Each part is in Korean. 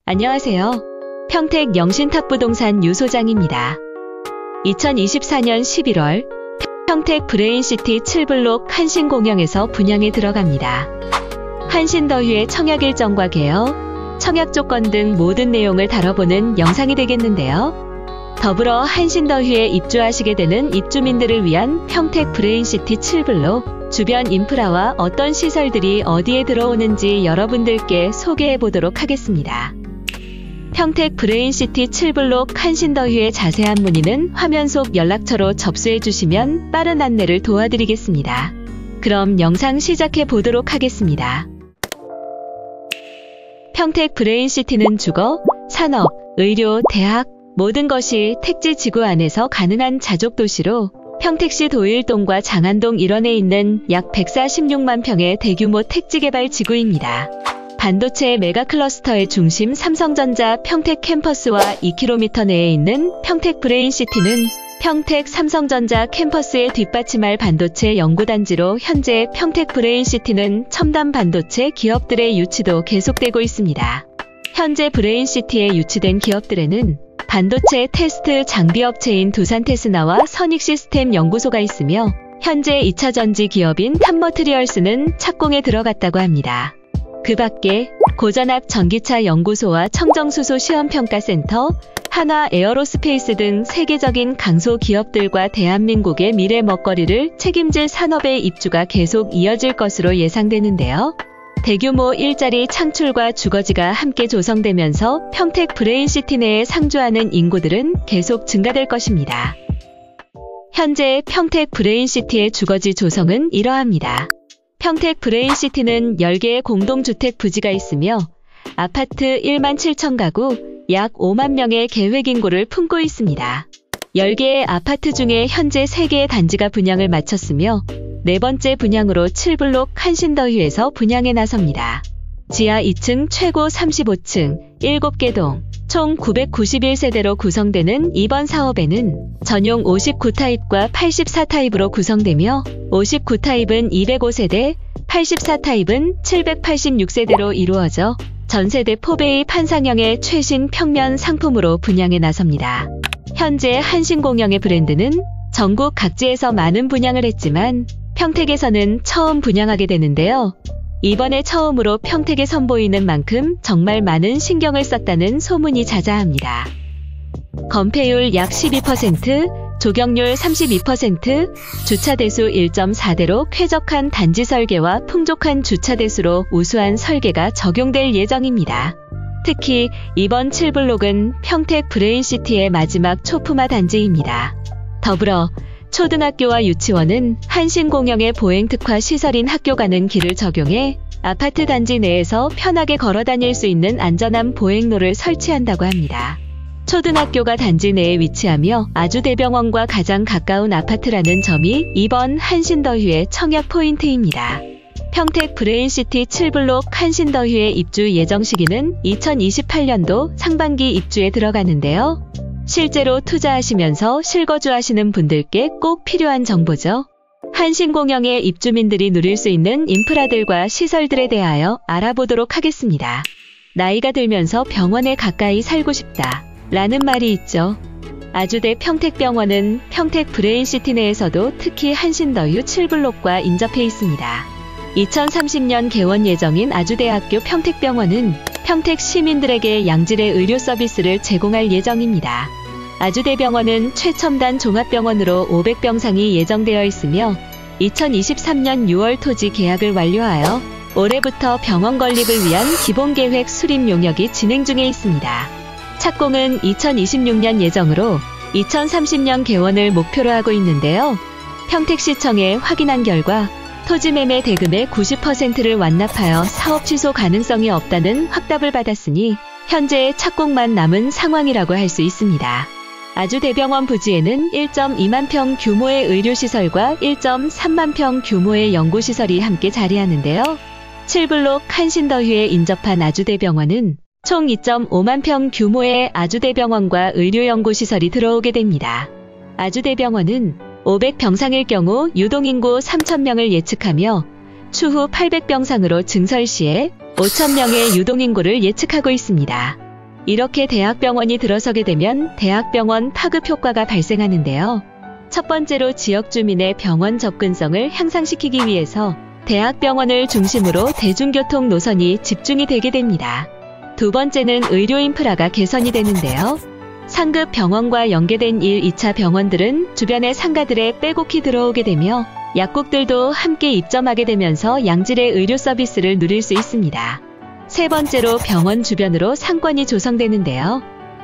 안녕하세요. 평택 영신탑부동산 유소장입니다. 2024년 11월 평택 브레인시티 7블록 한신공영에서 분양에 들어갑니다. 한신더휴의 청약 일정과 개요, 청약 조건 등 모든 내용을 다뤄보는 영상이 되겠는데요. 더불어 한신더휴에 입주하시게 되는 입주민들을 위한 평택 브레인시티 7블록 주변 인프라와 어떤 시설들이 어디에 들어오는지 여러분들께 소개해 보도록 하겠습니다. 평택 브레인시티 7블록 한신더휴의 자세한 문의는 화면 속 연락처로 접수해 주시면 빠른 안내를 도와드리겠습니다. 그럼 영상 시작해 보도록 하겠습니다. 평택 브레인시티는 주거, 산업, 의료, 대학 모든 것이 택지 지구 안에서 가능한 자족도시로 평택시 도일동과 장안동 일원에 있는 약 146만 평의 대규모 택지개발 지구입니다. 반도체 메가클러스터의 중심 삼성전자 평택 캠퍼스와 2km 내에 있는 평택 브레인시티는 평택 삼성전자 캠퍼스에 뒷받침할 반도체 연구단지로 현재 평택 브레인시티는 첨단 반도체 기업들의 유치도 계속되고 있습니다. 현재 브레인시티에 유치된 기업들에는 반도체 테스트 장비업체인 두산테스나와 선익시스템 연구소가 있으며 현재 2차전지 기업인 탑머트리얼스는 착공에 들어갔다고 합니다. 그 밖에 고전압 전기차 연구소와 청정수소 시험평가센터, 한화 에어로스페이스 등 세계적인 강소 기업들과 대한민국의 미래 먹거리를 책임질 산업의 입주가 계속 이어질 것으로 예상되는데요. 대규모 일자리 창출과 주거지가 함께 조성되면서 평택 브레인시티 내에 상주하는 인구들은 계속 증가될 것입니다. 현재 평택 브레인시티의 주거지 조성은 이러합니다. 평택 브레인시티는 10개의 공동주택 부지가 있으며 아파트 1만 7천 가구, 약 5만 명의 계획인구를 품고 있습니다. 10개의 아파트 중에 현재 3개의 단지가 분양을 마쳤으며 네 번째 분양으로 7블록 한신더휴에서 분양에 나섭니다. 지하 2층 최고 35층, 7개 동, 총 991세대로 구성되는 이번 사업에는 전용 59타입과 84타입으로 구성되며 59타입은 205세대, 84타입은 786세대로 이루어져 전세대 포베이 판상형의 최신 평면 상품으로 분양에 나섭니다. 현재 한신공영의 브랜드는 전국 각지에서 많은 분양을 했지만 평택에서는 처음 분양하게 되는데요. 이번에 처음으로 평택에 선보이는 만큼 정말 많은 신경을 썼다는 소문이 자자합니다. 건폐율 약 12%, 조경률 32%, 주차대수 1.4대로 쾌적한 단지 설계와 풍족한 주차대수로 우수한 설계가 적용될 예정입니다. 특히 이번 7블록은 평택 브레인시티의 마지막 초품화 단지입니다. 더불어 초등학교와 유치원은 한신공영의 보행특화 시설인 학교 가는 길을 적용해 아파트 단지 내에서 편하게 걸어 다닐 수 있는 안전한 보행로를 설치한다고 합니다. 초등학교가 단지 내에 위치하며 아주대병원과 가장 가까운 아파트라는 점이 이번 한신더휴의 청약 포인트입니다. 평택 브레인시티 7블록 한신더휴의 입주 예정 시기는 2028년도 상반기 입주에 들어가는데요. 실제로 투자하시면서 실거주하시는 분들께 꼭 필요한 정보죠. 한신공영의 입주민들이 누릴 수 있는 인프라들과 시설들에 대하여 알아보도록 하겠습니다. 나이가 들면서 병원에 가까이 살고 싶다 라는 말이 있죠. 아주대 평택병원은 평택 브레인시티 내에서도 특히 한신더휴 7블록과 인접해 있습니다. 2030년 개원 예정인 아주대학교 평택병원은 평택 시민들에게 양질의 의료 서비스를 제공할 예정입니다. 아주대병원은 최첨단 종합병원으로 500병상이 예정되어 있으며 2023년 6월 토지 계약을 완료하여 올해부터 병원 건립을 위한 기본계획 수립 용역이 진행 중에 있습니다. 착공은 2026년 예정으로 2030년 개원을 목표로 하고 있는데요. 평택시청에 확인한 결과 토지 매매 대금의 90%를 완납하여 사업 취소 가능성이 없다는 확답을 받았으니 현재 착공만 남은 상황이라고 할 수 있습니다. 아주대병원 부지에는 1.2만 평 규모의 의료시설과 1.3만 평 규모의 연구시설이 함께 자리하는데요. 7블록 한신더휴에 인접한 아주대병원은 총 2.5만 평 규모의 아주대병원과 의료연구시설이 들어오게 됩니다. 아주대병원은 500병상일 경우 유동인구 3,000명을 예측하며 추후 800병상으로 증설 시에 5,000명의 유동인구를 예측하고 있습니다. 이렇게 대학병원이 들어서게 되면 대학병원 파급 효과가 발생하는데요. 첫 번째로 지역 주민의 병원 접근성을 향상시키기 위해서 대학병원을 중심으로 대중교통 노선이 집중이 되게 됩니다. 두 번째는 의료 인프라가 개선이 되는데요. 상급 병원과 연계된 1, 2차 병원들은 주변의 상가들에 빼곡히 들어오게 되며 약국들도 함께 입점하게 되면서 양질의 의료 서비스를 누릴 수 있습니다. 세 번째로 병원 주변으로 상권이 조성되는데요.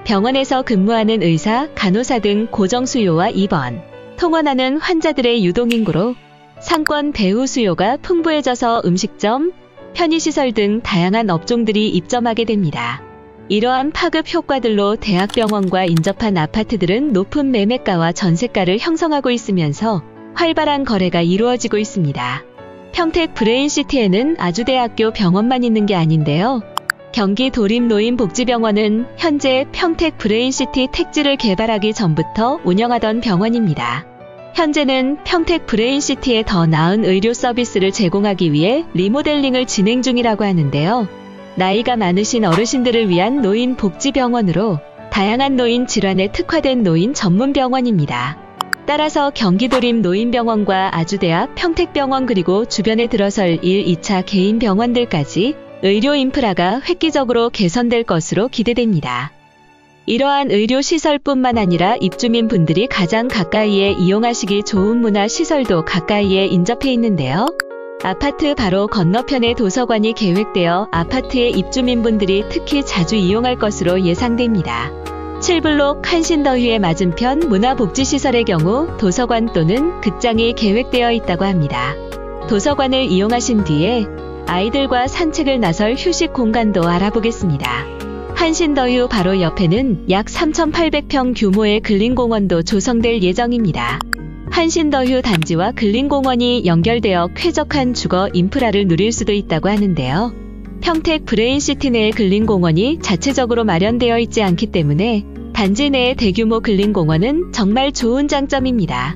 병원에서 근무하는 의사, 간호사 등 고정 수요와 입원, 통원하는 환자들의 유동인구로 상권 배후 수요가 풍부해져서 음식점, 편의시설 등 다양한 업종들이 입점하게 됩니다. 이러한 파급 효과들로 대학병원과 인접한 아파트들은 높은 매매가와 전세가를 형성하고 있으면서 활발한 거래가 이루어지고 있습니다. 평택 브레인시티에는 아주대학교 병원만 있는 게 아닌데요. 경기 도립노인복지병원은 현재 평택 브레인시티 택지를 개발하기 전부터 운영하던 병원입니다. 현재는 평택 브레인시티에 더 나은 의료 서비스를 제공하기 위해 리모델링을 진행 중이라고 하는데요. 나이가 많으신 어르신들을 위한 노인복지병원으로 다양한 노인 질환에 특화된 노인 전문 병원입니다. 따라서 경기도립 노인병원과 아주대학, 평택병원 그리고 주변에 들어설 1, 2차 개인 병원들까지 의료 인프라가 획기적으로 개선될 것으로 기대됩니다. 이러한 의료시설뿐만 아니라 입주민 분들이 가장 가까이에 이용하시기 좋은 문화시설도 가까이에 인접해 있는데요. 아파트 바로 건너편에 도서관이 계획되어 아파트의 입주민분들이 특히 자주 이용할 것으로 예상됩니다. 7블록 한신더휴의 맞은편 문화복지시설의 경우 도서관 또는 극장이 계획되어 있다고 합니다. 도서관을 이용하신 뒤에 아이들과 산책을 나설 휴식 공간도 알아보겠습니다. 한신더휴 바로 옆에는 약 3,800평 규모의 근린공원도 조성될 예정입니다. 한신더휴 단지와 근린공원이 연결되어 쾌적한 주거 인프라를 누릴 수도 있다고 하는데요. 평택 브레인시티 내의 근린공원이 자체적으로 마련되어 있지 않기 때문에 단지 내의 대규모 근린공원은 정말 좋은 장점입니다.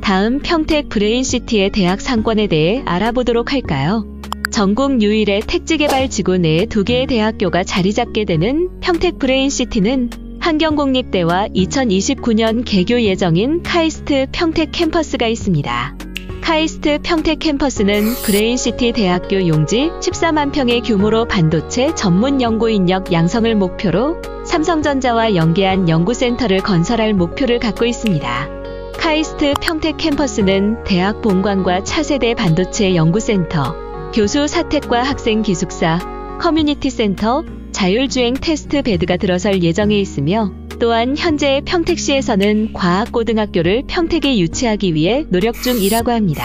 다음 평택 브레인시티의 대학 상권에 대해 알아보도록 할까요? 전국 유일의 택지개발지구 내에 2개의 대학교가 자리 잡게 되는 평택 브레인시티는 한경국립대와 2029년 개교 예정인 카이스트 평택 캠퍼스가 있습니다. 카이스트 평택 캠퍼스는 브레인시티 대학교 용지 14만 평의 규모로 반도체 전문 연구 인력 양성을 목표로 삼성전자와 연계한 연구센터를 건설할 목표를 갖고 있습니다. 카이스트 평택 캠퍼스는 대학 본관과 차세대 반도체 연구센터, 교수 사택과 학생 기숙사, 커뮤니티 센터, 자율주행 테스트 베드가 들어설 예정에 있으며 또한 현재 평택시에서는 과학고등학교를 평택에 유치하기 위해 노력 중이라고 합니다.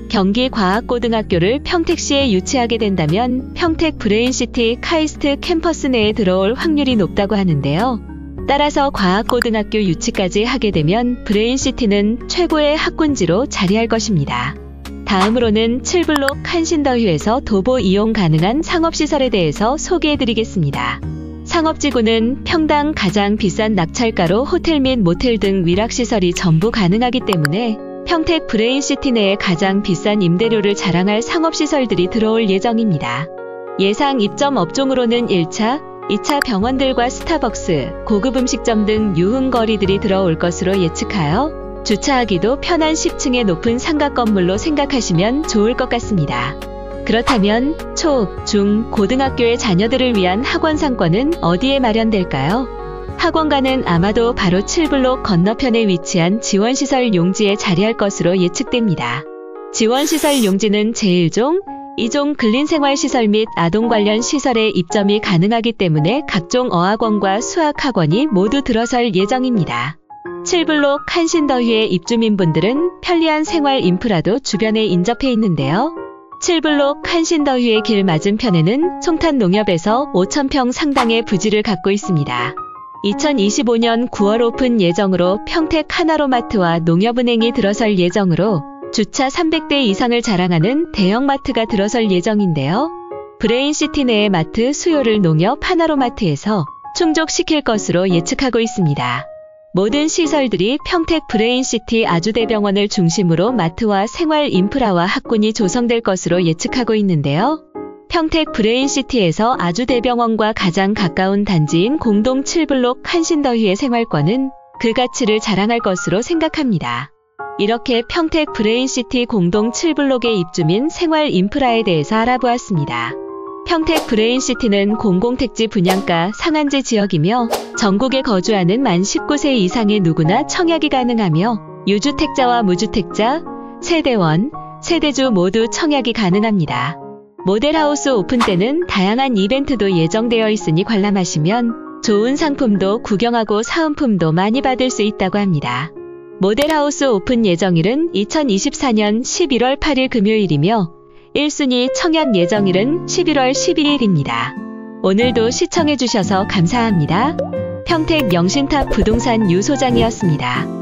경기과학고등학교를 평택시에 유치하게 된다면 평택 브레인시티 카이스트 캠퍼스 내에 들어올 확률이 높다고 하는데요. 따라서 과학고등학교 유치까지 하게 되면 브레인시티는 최고의 학군지로 자리할 것입니다. 다음으로는 7블록 한신더휴에서 도보 이용 가능한 상업시설에 대해서 소개해드리겠습니다. 상업지구는 평당 가장 비싼 낙찰가로 호텔 및 모텔 등 위락시설이 전부 가능하기 때문에 평택 브레인시티 내에 가장 비싼 임대료를 자랑할 상업시설들이 들어올 예정입니다. 예상 입점 업종으로는 1차, 2차 병원들과 스타벅스, 고급 음식점 등 유흥거리들이 들어올 것으로 예측하여 주차하기도 편한 10층의 높은 상가 건물로 생각하시면 좋을 것 같습니다. 그렇다면 초, 중, 고등학교의 자녀들을 위한 학원 상권은 어디에 마련될까요? 학원가는 아마도 바로 7블록 건너편에 위치한 지원시설 용지에 자리할 것으로 예측됩니다. 지원시설 용지는 제1종, 2종 근린생활시설 및 아동 관련 시설에 입점이 가능하기 때문에 각종 어학원과 수학학원이 모두 들어설 예정입니다. 7블록 한신더휴의 입주민분들은 편리한 생활 인프라도 주변에 인접해 있는데요. 7블록 한신더휴의 길 맞은편에는 송탄농협에서 5,000평 상당의 부지를 갖고 있습니다. 2025년 9월 오픈 예정으로 평택 하나로마트와 농협은행이 들어설 예정으로 주차 300대 이상을 자랑하는 대형마트가 들어설 예정인데요. 브레인시티 내의 마트 수요를 농협 하나로마트에서 충족시킬 것으로 예측하고 있습니다. 모든 시설들이 평택 브레인시티 아주대병원을 중심으로 마트와 생활 인프라와 학군이 조성될 것으로 예측하고 있는데요. 평택 브레인시티에서 아주 대병원과 가장 가까운 단지인 공동 7블록 한신더위의 생활권은 그 가치를 자랑할 것으로 생각합니다. 이렇게 평택 브레인시티 공동 7블록의 입주민 생활 인프라에 대해서 알아보았습니다. 평택 브레인시티는 공공택지 분양가 상한제 지역이며 전국에 거주하는 만 19세 이상의 누구나 청약이 가능하며 유주택자와 무주택자, 세대원, 세대주 모두 청약이 가능합니다. 모델하우스 오픈 때는 다양한 이벤트도 예정되어 있으니 관람하시면 좋은 상품도 구경하고 사은품도 많이 받을 수 있다고 합니다. 모델하우스 오픈 예정일은 2024년 11월 8일 금요일이며 1순위 청약 예정일은 11월 12일입니다. 오늘도 시청해주셔서 감사합니다. 평택 영신탑 부동산 유 소장이었습니다.